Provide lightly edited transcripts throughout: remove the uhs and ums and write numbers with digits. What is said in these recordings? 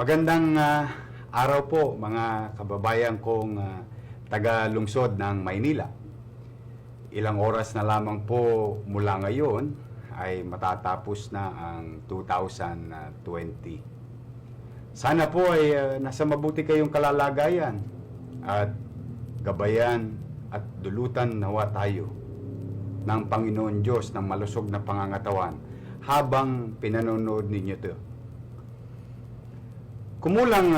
Magandang araw po mga kababayan kong taga-lungsod ng Maynila. Ilang oras na lamang po mula ngayon ay matatapos na ang 2020. Sana po ay nasa mabuti kayong kalalagayan at gabayan at dulutan nawa tayo ng Panginoon Diyos ng malusog na pangangatawan habang pinanonood ninyo ito. Kumulang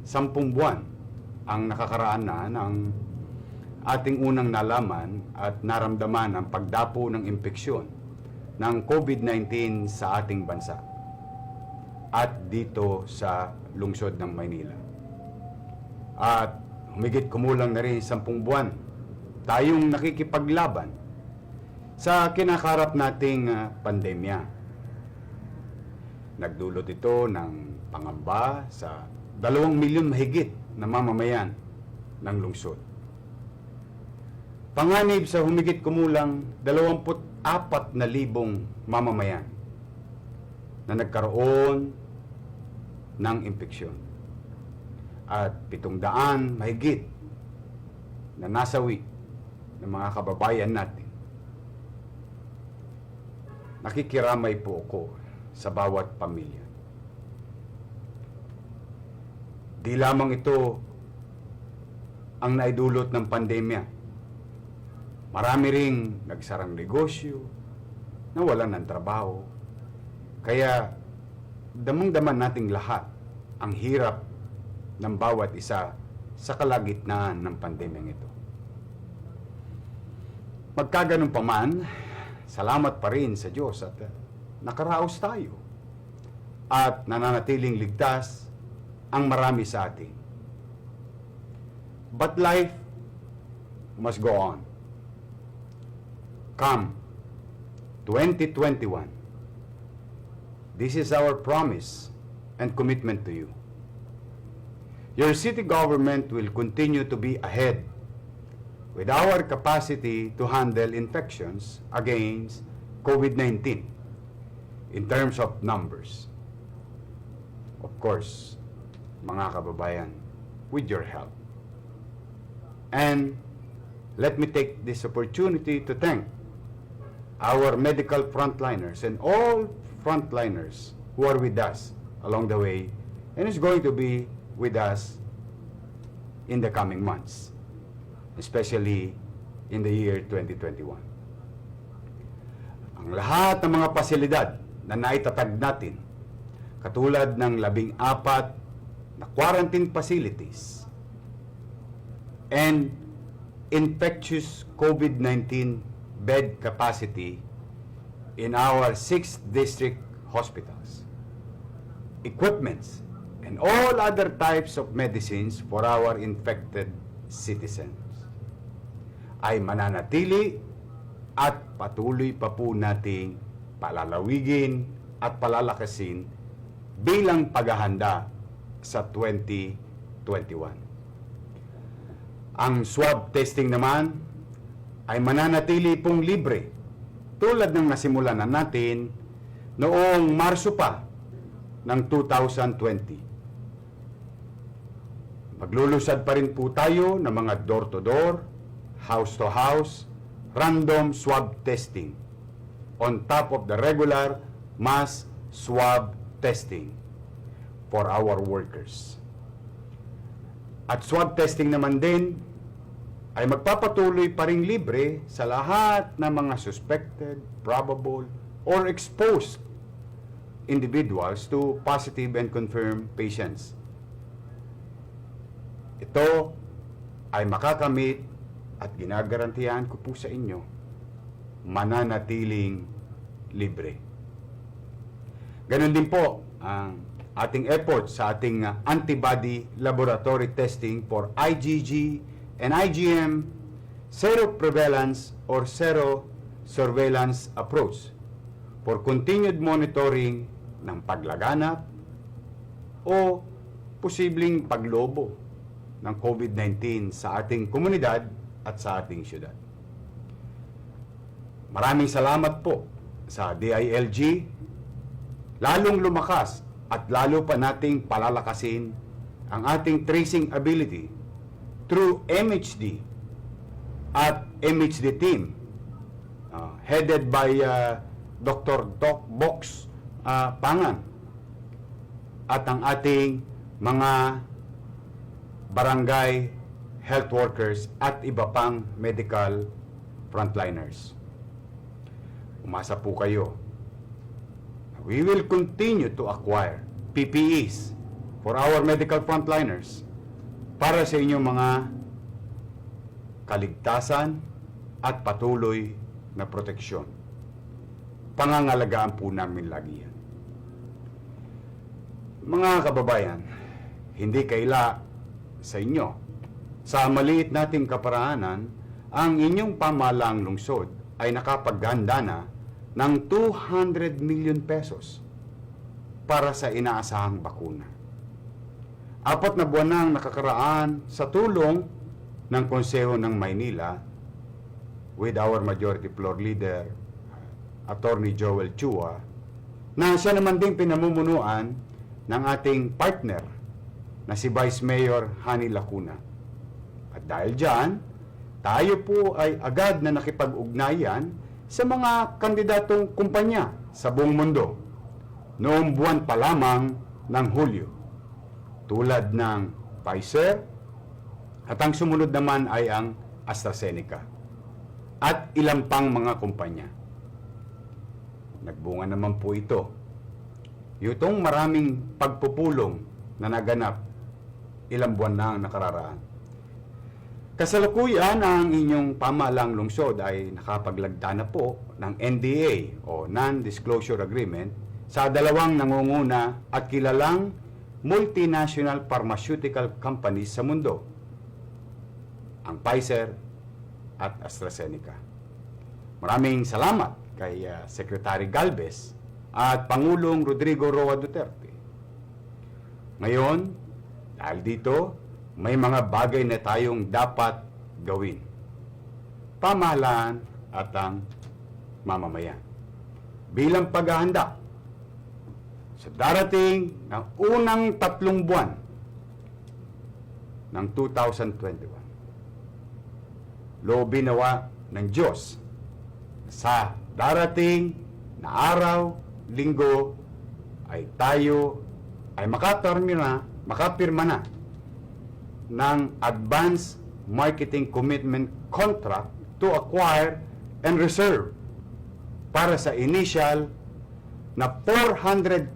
10 buwan ang nakakaraan na ng ating unang nalaman at naramdaman ang pagdapo ng impeksyon ng COVID-19 sa ating bansa at dito sa lungsod ng Maynila. At humigit kumulang na rin 10 buwan tayong nakikipaglaban sa kinakarap nating pandemya. Nagdulot ito ng pangamba sa 2 milyon mahigit na mamamayan ng lungsod. Panganib sa humigit kumulang 24,000 mamamayan na nagkaroon ng impeksyon at 700 mahigit na nasawi ng mga kababayan natin. Nakikiramay po ako sa bawat pamilya. Di lamang ito ang naidulot ng pandemya. Marami ring nagsarang negosyo, nawalan ng trabaho. Kaya damang-daman nating lahat ang hirap ng bawat isa sa kalagitnaan ng pandemyang ito. Magkaganon pa man, salamat pa rin sa Diyos at nakaraos tayo at nananatiling ligtas ang marami sa atin. But life must go on. Come 2021. This is our promise and commitment to you. Your city government will continue to be ahead with our capacity to handle infections against COVID-19 in terms of numbers. Of course, mga kababayan, with your help. And let me take this opportunity to thank our medical frontliners and all frontliners who are with us along the way and is going to be with us in the coming months, especially in the year 2021. Ang lahat ng mga pasilidad na naitatag natin, katulad ng 14 na quarantine facilities and infectious COVID-19 bed capacity in our 6 district hospitals, equipments, and all other types of medicines for our infected citizens ay mananatili at patuloy pa po nating palalawigin at palalakasin bilang paghahanda sa 2021. Ang swab testing naman ay mananatili pong libre tulad ng nasimulan na natin noong Marso pa ng 2020. Maglulusad pa rin po tayo ng mga door-to-door, house-to-house, random swab testing on top of the regular mass swab testing for our workers. At swab testing naman din ay magpapatuloy pa rin libre sa lahat ng mga suspected, probable, or exposed individuals to positive and confirmed patients. Ito ay makakamit at ginagarantiyahan ko po sa inyo, mananatiling libre. Ganon din po ang ating effort sa ating antibody laboratory testing for IgG and IgM seroprevalence or serosurveillance approach for continued monitoring ng paglaganap o posibleng paglobo ng COVID-19 sa ating komunidad at sa ating syudad. Maraming salamat po sa DILG, lalong lumakas at lalo pa nating palalakasin ang ating tracing ability through MHD at MHD team headed by Dr. Doc Box Pangan at ang ating mga barangay health workers at iba pang medical frontliners. Umasa po kayo. We will continue to acquire PPEs for our medical frontliners para sa inyong mga kaligtasan at patuloy na proteksyon. Pangangalagaan po namin lagi yan. Mga kababayan, hindi kaila sa inyo, sa maliit nating kaparaanan, ang inyong pamahalaang lungsod ay nakapaghanda na ng 200 million pesos para sa inaasahang bakuna. 4 na buwan nang nakakaraan sa tulong ng Konseho ng Maynila with our majority floor leader, Attorney Joel Chua, na siya naman din pinamumunuan ng ating partner na si Vice Mayor Hani Lacuna. At dahil dyan, tayo po ay agad na nakipag-ugnayan sa mga kandidatong kumpanya sa buong mundo noong buwan pa lamang ng Hulyo, tulad ng Pfizer, at ang sumunod naman ay ang AstraZeneca at ilang pang mga kumpanya. Nagbunga naman po ito. Itong maraming pagpupulong na naganap ilang buwan na ang nakararaan. Kasalukuyan ang inyong pamahalaang lungsod ay nakapaglagda na po ng NDA o Non-Disclosure Agreement sa dalawang nangunguna at kilalang multinational pharmaceutical companies sa mundo, ang Pfizer at AstraZeneca. Maraming salamat kay Secretary Galvez at Pangulong Rodrigo Roa Duterte. Ngayon, dahil dito, may mga bagay na tayong dapat gawin. Pamahalaan at ang mamamayan. Bilang paghahanda sa darating na unang 3 buwan ng 2021. Loobin nawa ng Diyos sa darating na araw, linggo, ay tayo ay makapirma na ng Advance Marketing Commitment Contract to acquire and reserve para sa initial na 400,000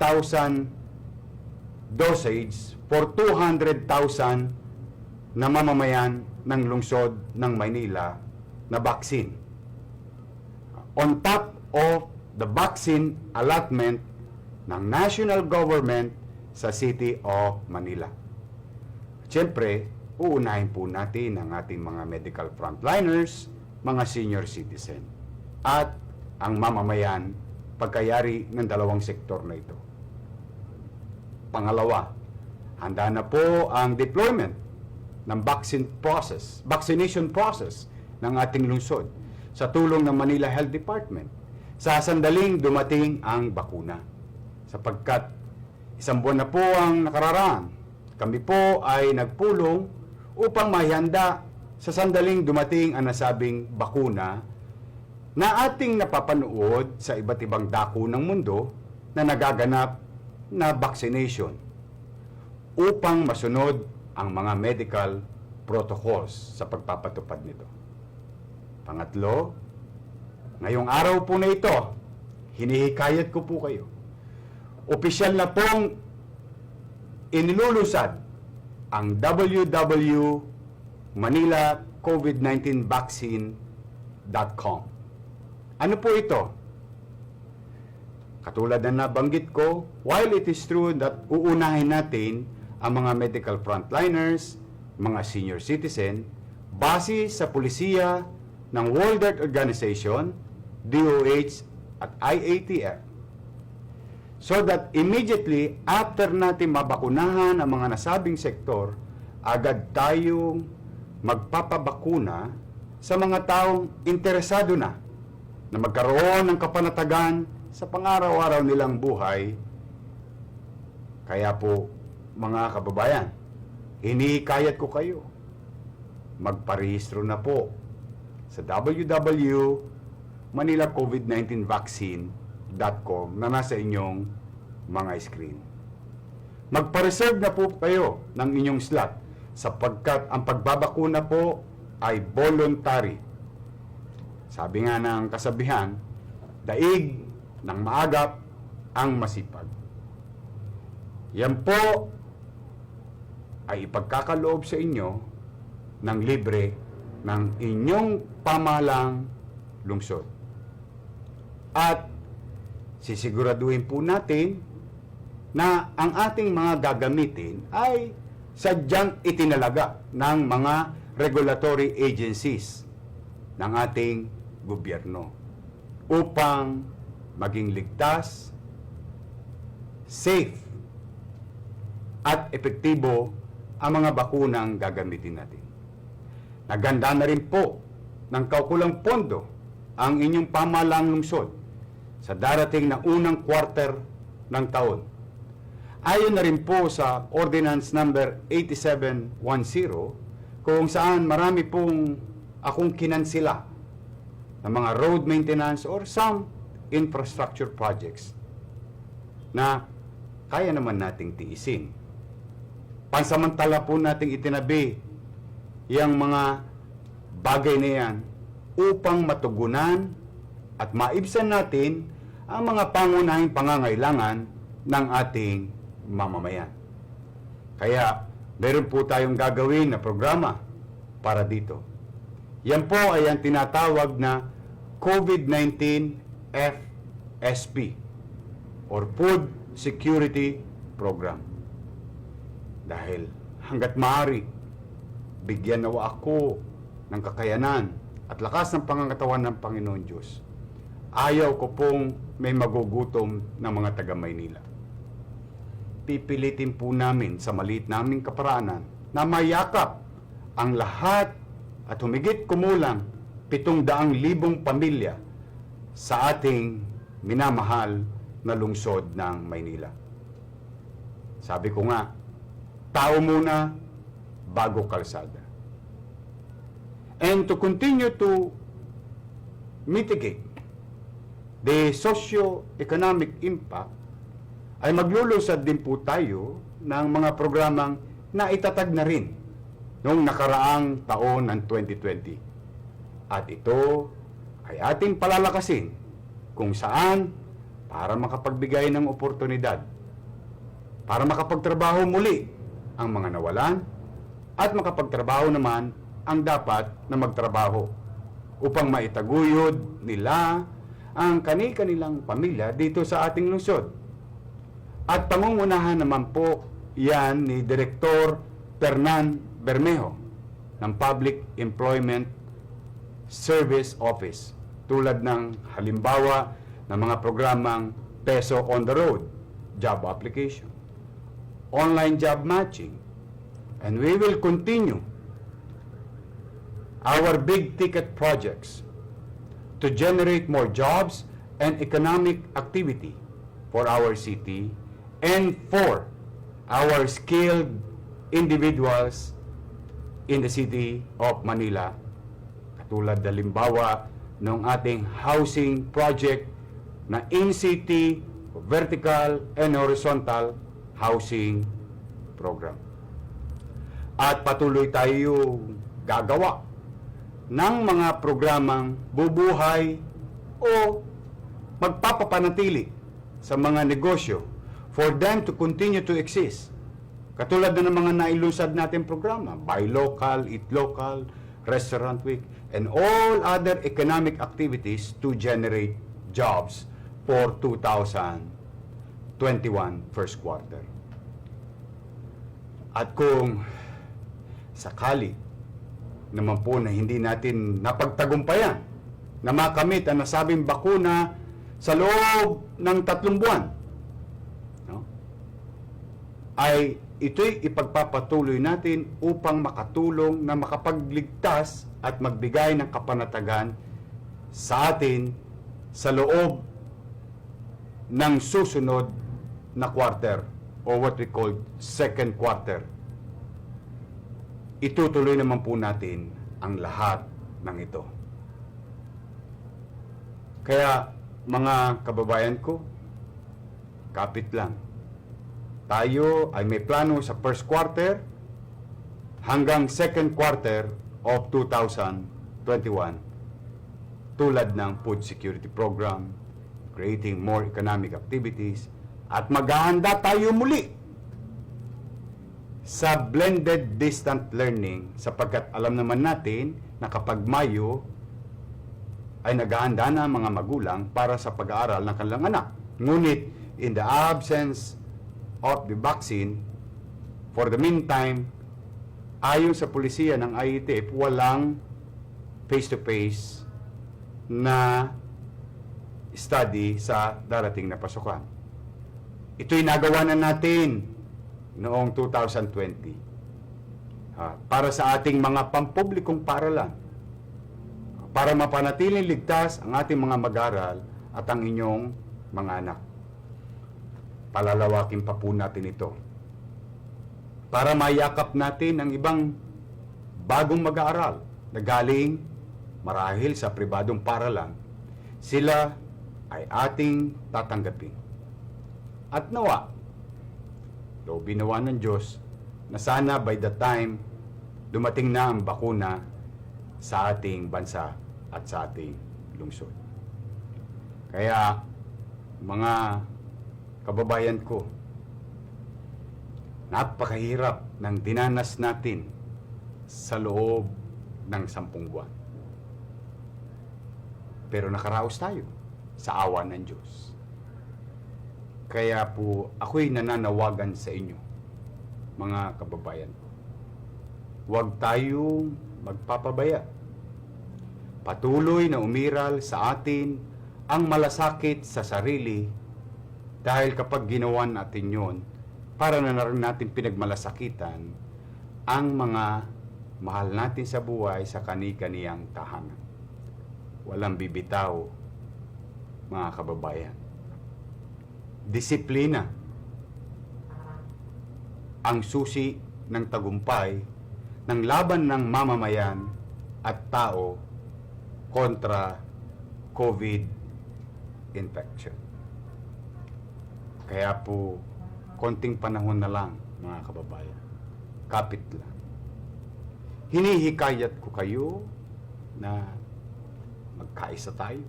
dosage for 200,000 na mamamayan ng lungsod ng Maynila na vaccine. On top of the vaccine allotment ng national government sa City of Manila. Siyempre, uunahin po natin ang ating mga medical frontliners, mga senior citizen, at ang mamamayan pagkayari ng dalawang sektor na ito. Pangalawa, handa na po ang deployment ng vaccination process ng ating lungsod sa tulong ng Manila Health Department sa sandaling dumating ang bakuna. Sapagkat 1 buwan na po ang nakararaan, kami po ay nagpulong upang mahihanda sa sandaling dumating ang nasabing bakuna na ating napapanood sa iba't ibang dako ng mundo na nagaganap na vaccination upang masunod ang mga medical protocols sa pagpapatupad nito. Pangatlo, ngayong araw po na ito, hinihikayat ko po kayo. Opisyal na pong inilulusad ang www.manilacovid19vaccine.com. Ano po ito? Katulad na nabanggit ko, while it is true that uunahin natin ang mga medical frontliners, mga senior citizen, base sa pulisiya ng World Health Organization, DOH at IATF, so that immediately after natin mabakunahan ang mga nasabing sektor, agad tayong magpapabakuna sa mga taong interesado na magkaroon ng kapanatagan sa pang-araw-araw nilang buhay Kaya po, mga kababayan, hinihikayat ko kayo, magparehistro na po sa www.manilacovid19vaccine.com na nasa inyong mga screen. Magpa-reserve na po kayo ng inyong slot sapagkat ang pagbabakuna po ay voluntary. Sabi nga ng kasabihan, daig ng maagap ang masipag. Yan po ay ipagkakaloob sa inyo ng libre ng inyong pamahalang lungsod. At sisiguraduhin po natin na ang ating mga gagamitin ay sadyang itinalaga ng mga regulatory agencies ng ating gobyerno upang maging ligtas, safe, at epektibo ang mga bakunang gagamitin natin. Naganda na rin po ng kaukulang pondo ang inyong pamahalaang lungsod sa darating na unang quarter ng taon. Ayon na rin po sa Ordinance Number 8710 kung saan marami pong akong kinansila ng mga road maintenance or some infrastructure projects na kaya naman nating tiisin. Pansamantala po nating itinabi yung mga bagay na yan upang matugunan at maibsan natin ang mga pangunahing pangangailangan ng ating mamamayan. Kaya meron po tayong gagawin na programa para dito. Yan po ay ang tinatawag na COVID-19 FSP or Food Security Program. Dahil hanggat maaari, bigyan nawa ako ng kakayanan at lakas ng pangangatawan ng Panginoon Diyos. Ayaw ko pong may magugutom ng mga taga-Maynila. Pipilitin po namin sa maliit naming kaparaanan na mayakap ang lahat at humigit kumulang 700,000 pamilya sa ating minamahal na lungsod ng Maynila. Sabi ko nga, tao muna bago kalsada. And to continue to mitigate the socio-economic impact, ay maglulunsad din po tayo ng mga programang naitatag na rin noong nakaraang taon ng 2020. At ito ay ating palalakasin kung saan para makapagbigay ng oportunidad, para makapagtrabaho muli ang mga nawalan at makapagtrabaho naman ang dapat na magtrabaho upang maitaguyod nila ang kani-kanilang pamilya dito sa ating lungsod. At pangungunahan naman po yan ni Direktor Fernan Bermejo ng Public Employment Service Office, tulad ng halimbawa ng mga programang Peso on the Road, job application, online job matching, and we will continue our big ticket projects to generate more jobs and economic activity for our city and for our skilled individuals in the city of Manila. Katulad na limbawa ng ating housing project na in-city vertical and horizontal housing program. At patuloy tayo gagawa ng mga programang bubuhay o magpapapanatili sa mga negosyo for them to continue to exist. Katulad na ng mga nailunsad natin programa, Buy Local, Eat Local, Restaurant Week, and all other economic activities to generate jobs for 2021 first quarter. At kung sakali naman po na hindi natin napagtagumpayan na makamit ang nasabing bakuna sa loob ng 3 buwan, no? Ay ito'y ipagpapatuloy natin upang makatulong na makapagligtas at magbigay ng kapanatagan sa atin sa loob ng susunod na quarter o what we call second quarter, itutuloy naman po natin ang lahat ng ito. Kaya mga kababayan ko, kapit lang. Tayo ay may plano sa first quarter hanggang second quarter of 2021 tulad ng food security program, creating more economic activities, at maghahanda tayo muli sa blended distant learning sapagkat alam naman natin na kapag Mayo ay naghahanda na ang mga magulang para sa pag-aaral ng kanilang anak. Ngunit in the absence of the vaccine, for the meantime, ayon sa pulisiya ng IETF, walang face-to-face na study sa darating na pasukan. Ito'y nagawa na natin noong 2020 para sa ating mga pampublikong paaralan, para mapanatiling ligtas ang ating mga mag-aral at ang inyong mga anak. Palalawakin pa po natin ito para mayakap natin ang ibang bagong mag-aaral na galing marahil sa pribadong paaralan. Sila ay ating tatanggapin. At nawa, loobin nawa ng Diyos na sana by the time dumating na ang bakuna sa ating bansa at sa ating lungsod. Kaya, mga kababayan ko, napakahirap ng dinanas natin sa loob ng 10 buwan. Pero nakaraos tayo sa awa ng Diyos. Kaya po, ako'y nananawagan sa inyo, mga kababayan ko. Huwag tayong magpapabaya. Patuloy na umiral sa atin ang malasakit sa sarili dahil kapag ginawa natin yon, para na rin natin pinagmalasakitan ang mga mahal natin sa buhay sa kani-kaniyang tahanan. Walang bibitaw, mga kababayan. Disiplina ang susi ng tagumpay ng laban ng mamamayan at tao kontra COVID infection. Kaya po, konting panahon na lang, mga kababayan. Kapit lang. Hinihikayat ko kayo na magkaisa tayo.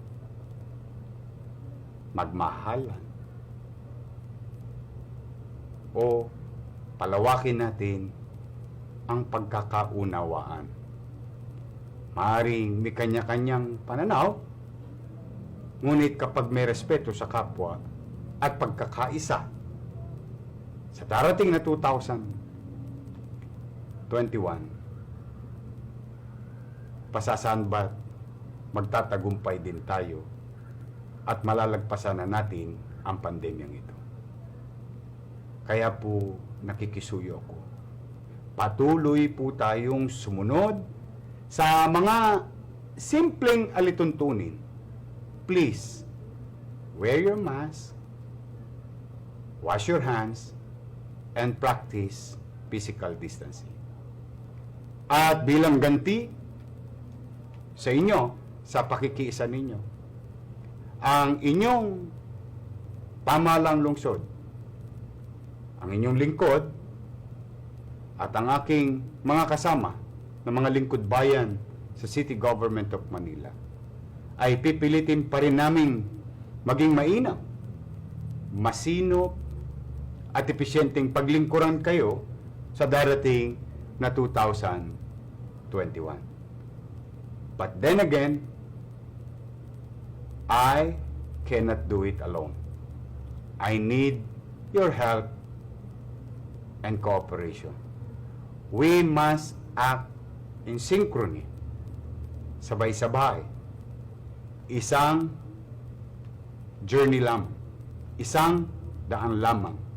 Magmahalan. O palawakin natin ang pagkakaunawaan. Maaring may kanya-kanyang pananaw, ngunit kapag may respeto sa kapwa at pagkakaisa sa darating na 2021, pasasaan ba't magtatagumpay din tayo at malalagpasan na natin ang pandemyang ito. Kaya po nakikisuyo ako. Patuloy po tayong sumunod sa mga simpleng alituntunin. Please, wear your mask, wash your hands, and practice physical distancing. At bilang ganti sa inyo, sa pakikiisa ninyo, ang inyong pamahalang lungsod, ang inyong lingkod, at ang aking mga kasama na mga lingkod bayan sa City Government of Manila, ay pipilitin pa rin naming maging mainam, masinop, at episyenteng paglingkuran kayo sa darating na 2021. But then again, I cannot do it alone. I need your help and cooperation. We must act in synchrony, sabay-sabay. Isang journey lamang, isang daan lamang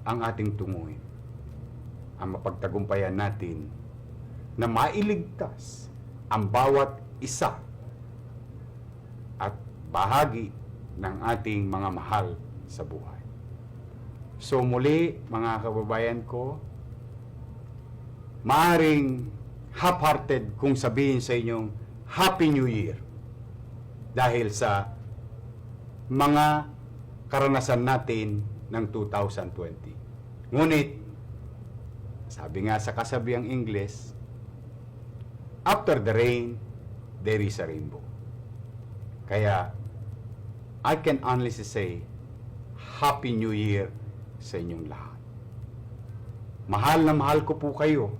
ang ating tunguhin. Ang mapagtagumpayan natin na mailigtas ang bawat isa at bahagi ng ating mga mahal sa buhay. So muli, mga kababayan ko, maaring half-hearted kung sabihin sa inyong Happy New Year dahil sa mga karanasan natin ng 2020. Ngunit, sabi nga sa kasabiang Ingles, after the rain, there is a rainbow. Kaya, I can honestly say, Happy New Year sa inyong lahat. Mahal na mahal ko po kayo.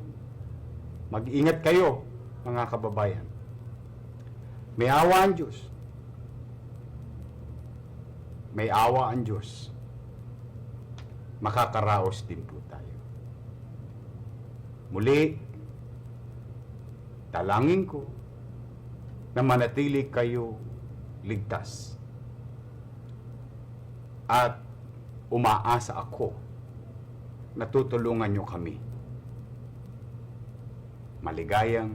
Mag-ingat kayo, mga kababayan. May awa ang Diyos. May awa ang Diyos. Makakaraos din po tayo. Muli, dalangin ko na manatili kayo ligtas. At umaasa ako na tutulungan nyo kami. Maligayang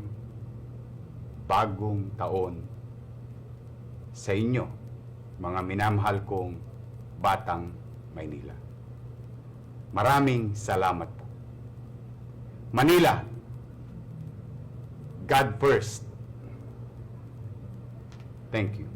bagong taon sa inyo, mga minamahal kong batang Maynila. Maraming salamat po. Manila, God first. Thank you.